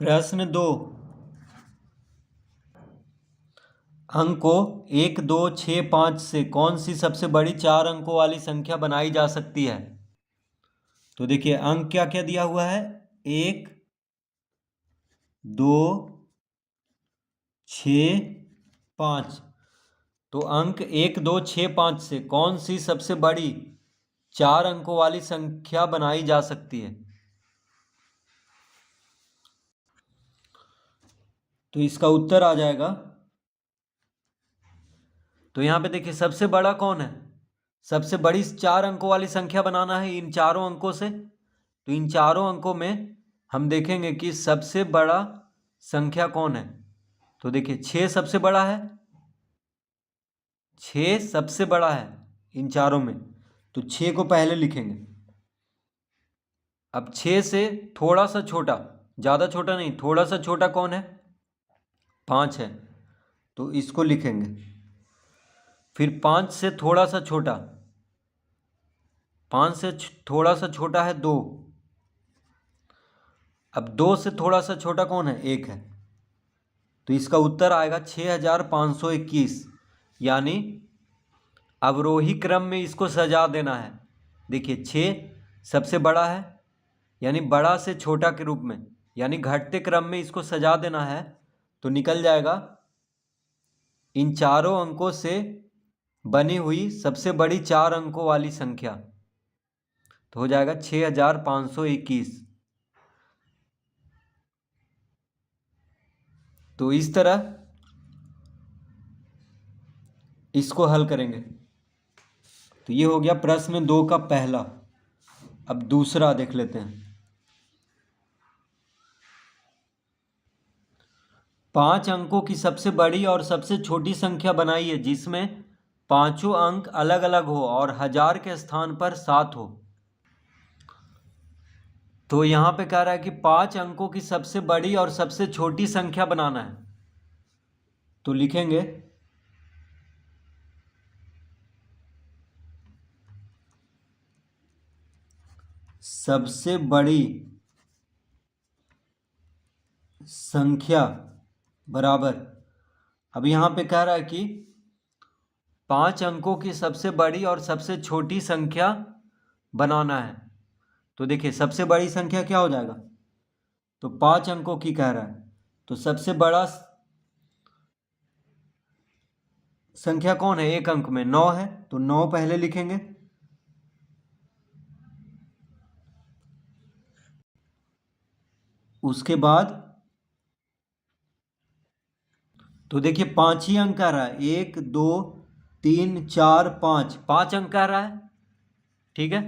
प्रश्न 2। अंकों 1, 2, 6, 5 से कौन सी सबसे बड़ी 4 अंकों वाली संख्या बनाई जा सकती है? तो देखिए अंक क्या क्या दिया हुआ है। 1, 2, 6, 5। तो अंक 1, 2, 6, 5 से कौन सी सबसे बड़ी 4 अंकों वाली संख्या बनाई जा सकती है? तो इसका उत्तर आ जाएगा। तो यहां पे देखिए सबसे बड़ा कौन है। सबसे बड़ी 4 अंकों वाली संख्या बनाना है इन चारों अंकों से। तो इन चारों अंकों में हम देखेंगे कि सबसे बड़ा संख्या कौन है। तो देखिए 6 सबसे बड़ा है। 6 सबसे बड़ा है इन चारों में। तो 6 को पहले लिखेंगे। अब 6 से थोड़ा सा छोटा, ज़्यादा छोटा नहीं, थोड़ा सा छोटा कौन है? 5 है। तो इसको लिखेंगे। फिर 5 से थोड़ा सा छोटा, 5 से थोड़ा सा छोटा है 2। अब 2 से थोड़ा सा छोटा कौन है? 1 है। तो इसका उत्तर आएगा 6521। यानी अवरोही क्रम में इसको सजा देना है। देखिए 6 सबसे बड़ा है, यानी बड़ा से छोटा के रूप में, यानी घटते क्रम में इसको सजा देना है। तो निकल जाएगा इन चारों अंकों से बनी हुई सबसे बड़ी 4 अंकों वाली संख्या। तो हो जाएगा 6521। तो इस तरह इसको हल करेंगे। तो ये हो गया प्रश्न 2 का पहला। अब दूसरा देख लेते हैं। 5 अंकों की सबसे बड़ी और सबसे छोटी संख्या बनाइए जिसमें पांचों अंक अलग अलग हो और 1000 के स्थान पर 7 हो। तो यहां पे कह रहा है कि 5 अंकों की सबसे बड़ी और सबसे छोटी संख्या बनाना है। तो लिखेंगे सबसे बड़ी संख्या बराबर। अब यहां पे कह रहा है कि 5 अंकों की सबसे बड़ी और सबसे छोटी संख्या बनाना है। तो देखिए सबसे बड़ी संख्या क्या हो जाएगा? तो 5 अंकों की कह रहा है, तो सबसे बड़ा संख्या कौन है? 1 अंक में 9 है। तो 9 पहले लिखेंगे। उसके बाद तो देखिए 5 ही अंक आ रहा है। 1, 2, 3, 4, 5, 5 अंक आ रहा है। ठीक है।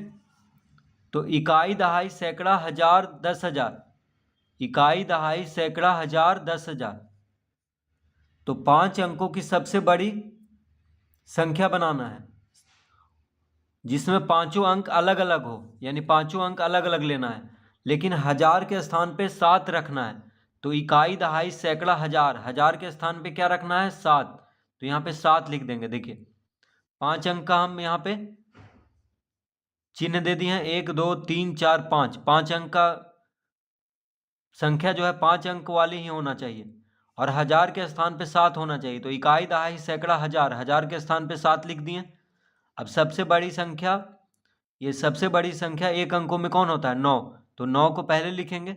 तो इकाई, दहाई, सैकड़ा, हजार, 10,000। इकाई, दहाई, सैकड़ा, हजार, 10,000। तो 5 अंकों की सबसे बड़ी संख्या बनाना है जिसमें पांचों अंक अलग अलग हो, यानी पांचों अंक अलग अलग लेना है, लेकिन 1000 के स्थान पे 7 रखना है। तो इकाई, दहाई, सैकड़ा, हजार, हजार के स्थान पे क्या रखना है? 7। तो यहाँ पे 7 लिख देंगे। देखिए 5 अंक का हम यहाँ पे चिन्ह दे दिए हैं। 1, 2, 3, 4, 5। 5 अंक का संख्या जो है 5 अंक वाली ही होना चाहिए और 1000 के स्थान पे 7 होना चाहिए। तो इकाई, दहाई, सैकड़ा, हजार, हजार के स्थान पे 7 लिख दिए। अब सबसे बड़ी संख्या, ये सबसे बड़ी संख्या 1 अंकों में कौन होता है? 9। तो 9 को पहले लिखेंगे।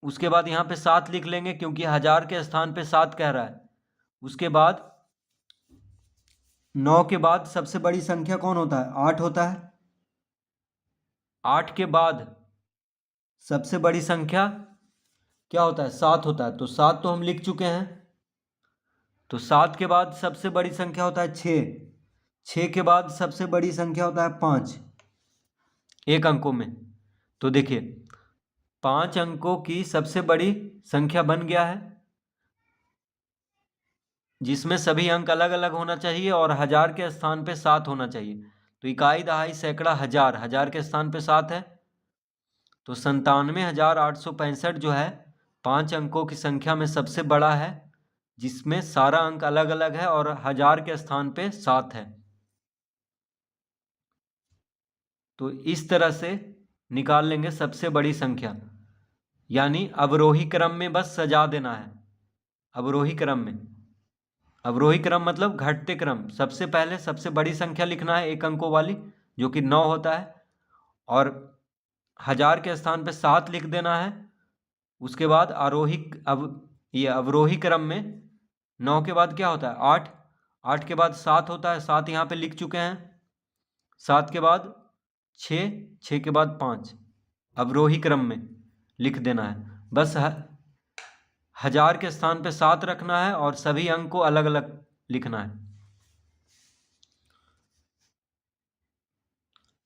उसके बाद यहाँ पे 7 लिख लेंगे क्योंकि 1000 के स्थान पे 7 कह रहा है। उसके बाद 9 के बाद सबसे बड़ी संख्या कौन होता है? 8 होता है। 8 के बाद सबसे बड़ी संख्या क्या होता है? 7 होता है। तो 7 तो हम लिख चुके हैं। तो 7 के बाद सबसे बड़ी संख्या होता है 6। 6 के बाद सबसे बड़ी संख्या होता है 5 1 अंकों में। तो देखिए 5 अंकों की सबसे बड़ी संख्या बन गया है जिसमें सभी अंक अलग अलग होना चाहिए और 1000 के स्थान पे 7 होना चाहिए। तो इकाई, दहाई, सैकड़ा, हजार, हजार के स्थान पे 7 है। तो 97,865 जो है 5 अंकों की संख्या में सबसे बड़ा है जिसमें सारा अंक अलग अलग है और 1000 के स्थान पे 7 है। तो इस तरह से निकाल लेंगे सबसे बड़ी संख्या। यानी अवरोही क्रम में बस सजा देना है। अवरोही क्रम में, अवरोही क्रम मतलब घटते क्रम। सबसे पहले सबसे बड़ी संख्या लिखना है एक अंकों वाली, जो कि 9 होता है, और 1000 के स्थान पे 7 लिख देना है। उसके बाद ये अवरोही क्रम में 9 के बाद क्या होता है? 8, 8 के बाद 7 होता है, 7 यहाँ पे लिख चुके हैं। 7 के बाद 6, 6 के बाद 5, अवरोही क्रम में लिख देना है। बस 1000 के स्थान पे 7 रखना है और सभी अंक को अलग अलग लिखना है।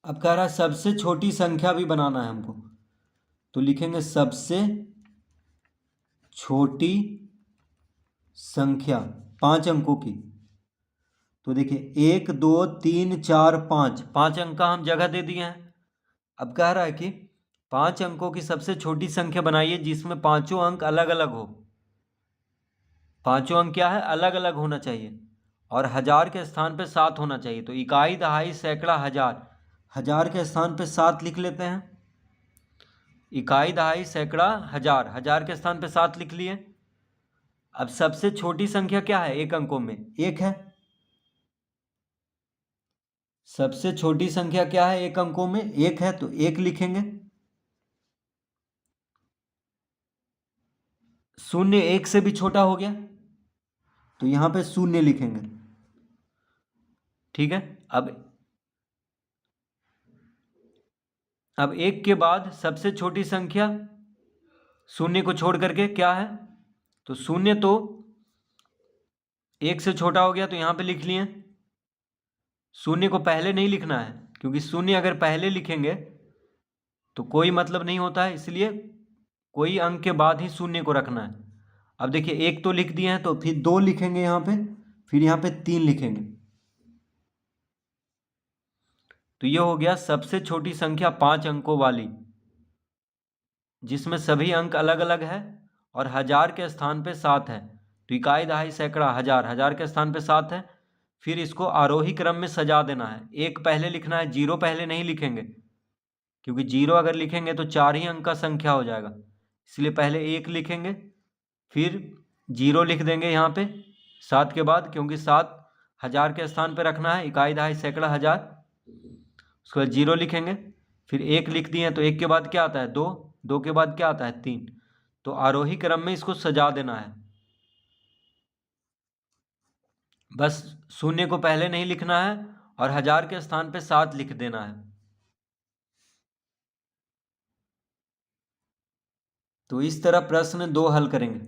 अब कह रहा है सबसे छोटी संख्या भी बनाना है हमको, तो लिखेंगे सबसे छोटी संख्या 5 अंकों की। तो देखिए 1 2 3 4 5, 5 अंक का हम जगह दे दिए हैं। अब कह रहा है कि 5 अंकों की सबसे छोटी संख्या बनाइए जिसमें पांचों अंक अलग अलग हो। पांचों अंक क्या है? अलग अलग होना चाहिए, और 1000 के स्थान पे 7 होना चाहिए। तो इकाई, दहाई, सैकड़ा, हजार, 1000 के स्थान पे 7 लिख लेते हैं। इकाई, दहाई, सैकड़ा, हजार, 1000 के स्थान पे 7 लिख लिए। अब सबसे छोटी संख्या क्या है एक अंकों में? 1 है। सबसे छोटी संख्या क्या है एक अंकों में? 1 है, तो 1 लिखेंगे। 0 1 से भी छोटा हो गया, तो यहां पे 0 लिखेंगे। ठीक है। अब 1 के बाद सबसे छोटी संख्या 0 को छोड़ करके क्या है? तो 0 तो 1 से छोटा हो गया, तो यहां पे लिख लिए। 0 को पहले नहीं लिखना है, क्योंकि 0 अगर पहले लिखेंगे तो कोई मतलब नहीं होता है, इसलिए कोई अंक के बाद ही 0 को रखना है। अब देखिए 1 तो लिख दिए हैं, तो फिर 2 लिखेंगे यहाँ पे, फिर यहाँ पे 3 लिखेंगे। तो ये हो गया सबसे छोटी संख्या 5 अंकों वाली, जिसमें सभी अंक अलग अलग है और 1000 के स्थान पे 7 है। तो इकाई, दहाई, सैकड़ा, हजार, 1000 के स्थान पे 7 है। फिर इसको आरोही क्रम में सजा देना है। 1 पहले लिखना है, 0 पहले नहीं लिखेंगे, क्योंकि 0 अगर लिखेंगे तो 4 ही अंक का संख्या हो जाएगा। इसलिए पहले 1 लिखेंगे, फिर 0 लिख देंगे यहाँ पे 7 के बाद, क्योंकि 7 1000 के स्थान पे रखना है। इकाई, दहाई, सैकड़ा, हजार, उसके बाद 0 लिखेंगे, फिर 1 लिख दिए, तो 1 के बाद क्या आता है? 2, 2 के बाद क्या आता है? 3। तो आरोही क्रम में इसको सजा देना है। बस 0 को पहले नहीं लिखना है और 1000 के स्थान पे 7 लिख देना है। तो इस तरह प्रश्न 2 हल करेंगे।